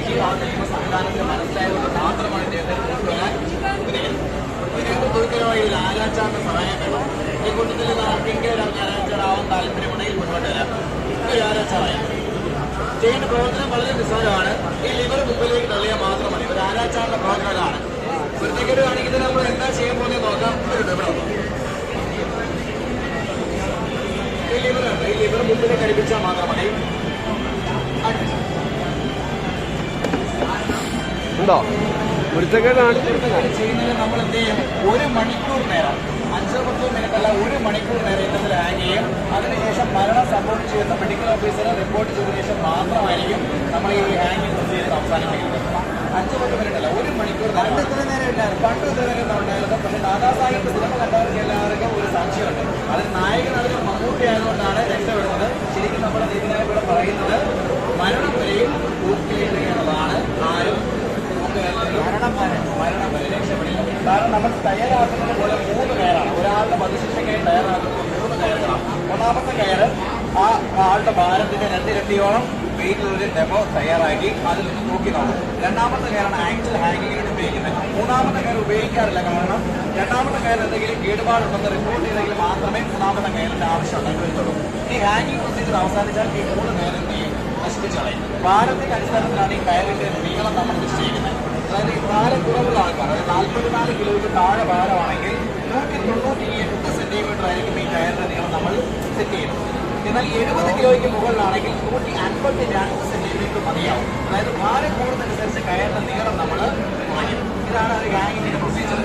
Active ആകുന്ന സംവിധാനത്തിൽ മനസ്സിലായതുകൊണ്ട് മാത്രമാണ് ഇദ്ദേഹത്തെ കൊണ്ടുവരാൻ ഇതിനകത്ത് ദുരിതമായി ഒരു ആരാച്ചാറിന്റെ സഹായം വേണം. ഈ കൂട്ടത്തിൽ ആർക്കെങ്കിലും ഒരു ആരാച്ചാറാവാൻ താല്പര്യമുണ്ടെങ്കിൽ മുന്നോട്ട് വരാം. ഒരു ആരാച്ചാറായി ചെയ്യുന്ന പ്രവർത്തനം വളരെ നിസ്സാരമാണ്. ഈ ലിവർ മുമ്പിലേക്ക് തള്ളിയാൽ മാത്രം മതി. ഒരു ആരാച്ചാറിന്റെ പ്രവർത്തനമാണ്. വൃത്തികേട് കാണിക്കുന്നത് നമ്മൾ എന്താ ചെയ്യാൻ പോകുന്നത് നോക്കാം. ഈ ലിവർ മുമ്പിലേക്ക് ഘടിപ്പിച്ചാൽ മാത്രം മതി. ഉണ്ടോ വൃത്തികേട് ചെയ്യുന്നത് നമ്മൾ എന്ത് ചെയ്യും? 1 മണിക്കൂർ നേരം 5-10 മിനിറ്റ് അല്ല 1 മണിക്കൂർ നേരം ഇന്നത്തിൽ ഹാങ് ചെയ്യും. അതിനുശേഷം മരണം സംഭവിച്ചിരുന്ന മെഡിക്കൽ ഓഫീസറെ റിപ്പോർട്ട് ചെയ്തതിനു ശേഷം മാത്രമായിരിക്കും നമ്മൾ ഈ ഹാങ്ങിങ് പ്രൊസീജിയർ അവസാനിപ്പിക്കുന്നത്. 5-10 മിനിറ്റ് അല്ല 1 മണിക്കൂർ. പണ്ട് ഇത്ര നേരം ഇല്ലായിരുന്നു. പണ്ട് ഇത്ര നേരം ഉണ്ടായിരുന്നു. പക്ഷേ ദാദാസാഹിബ് സിനിമ കണ്ടവർക്ക് എല്ലാവർക്കും ഒരു സംശയമുണ്ട്. അതിൽ നായകനതിന് മമ്മൂട്ടി ആയതുകൊണ്ടാണ് രക്ഷപ്പെടുന്നത്. ശരിക്കും നമ്മുടെ ഇതിനായി ഇവിടെ പറയുന്നത് മരണം വരെയും പൂർത്തിയായിട്ടുള്ളതാണ്. ആരും മരണം വരെ രക്ഷപ്പെടില്ല. കാരണം നമ്മൾ തയ്യാറാക്കുന്നത് പോലെ 3 കയറാണ്. ഒരാളുടെ വധശിക്ഷയ്ക്കായി തയ്യാറാക്കുന്നത് 3 കയറുകളാണ്. ഒന്നാമത്തെ കയറ് ആ ആളുടെ ഭാരത്തിന്റെ 2 ഇരട്ടിയോളം വെയിറ്റുള്ളൊരു ഡെമോ തയ്യാറാക്കി അതിലൊന്ന് തൂക്കി നോക്കും. രണ്ടാമത്തെ കയറാണ് ആക്ച്വൽ ഹാങ്ങിങ്ങിന് ഉപയോഗിക്കുന്നത്. മൂന്നാമത്തെ കയർ ഉപയോഗിക്കാറില്ല. കാരണം രണ്ടാമത്തെ കയർ എന്തെങ്കിലും കേടുപാടുണ്ടെന്ന് റിപ്പോർട്ട് ചെയ്തെങ്കിൽ മാത്രമേ മൂന്നാമത്തെ കയറിന്റെ ആവശ്യം വരുത്തുള്ളൂ. ഈ ഹാങ്ങിങ് പ്രൊസീജിയർ അവസാനിച്ചാൽ ഈ 3 കയറും നശിപ്പിച്ചു കളയും. ഭാരത്തിന്റെ അടിസ്ഥാനത്തിലാണ് ഈ കയറിന്റെ നീളം നമ്മൾ നിശ്ചയിക്കുന്നത്. അതായത് ഈ ഭാരം കുറവുള്ള ആൾക്കാർ, അതായത് 44 കിലോയ്ക്ക് താഴെ ഭാരമാണെങ്കിൽ 198 സെന്റിമീറ്റർ ആയിരിക്കും ഈ കയറിന്റെ നീളം നമ്മൾ സെറ്റ് ചെയ്യുന്നത്. എന്നാൽ 70 കിലോയ്ക്ക് മുകളിലാണെങ്കിൽ 152 സെന്റിമീറ്റർ മതിയാവും. അതായത് ഭാരം കൂടുന്നതനുസരിച്ച് കയറിന്റെ നീളം നമ്മൾ കുറയും. ഇതാണ് ഒരു ഹാങ്ങിങ്ങിന്റെ പ്രൊസീജിയർ.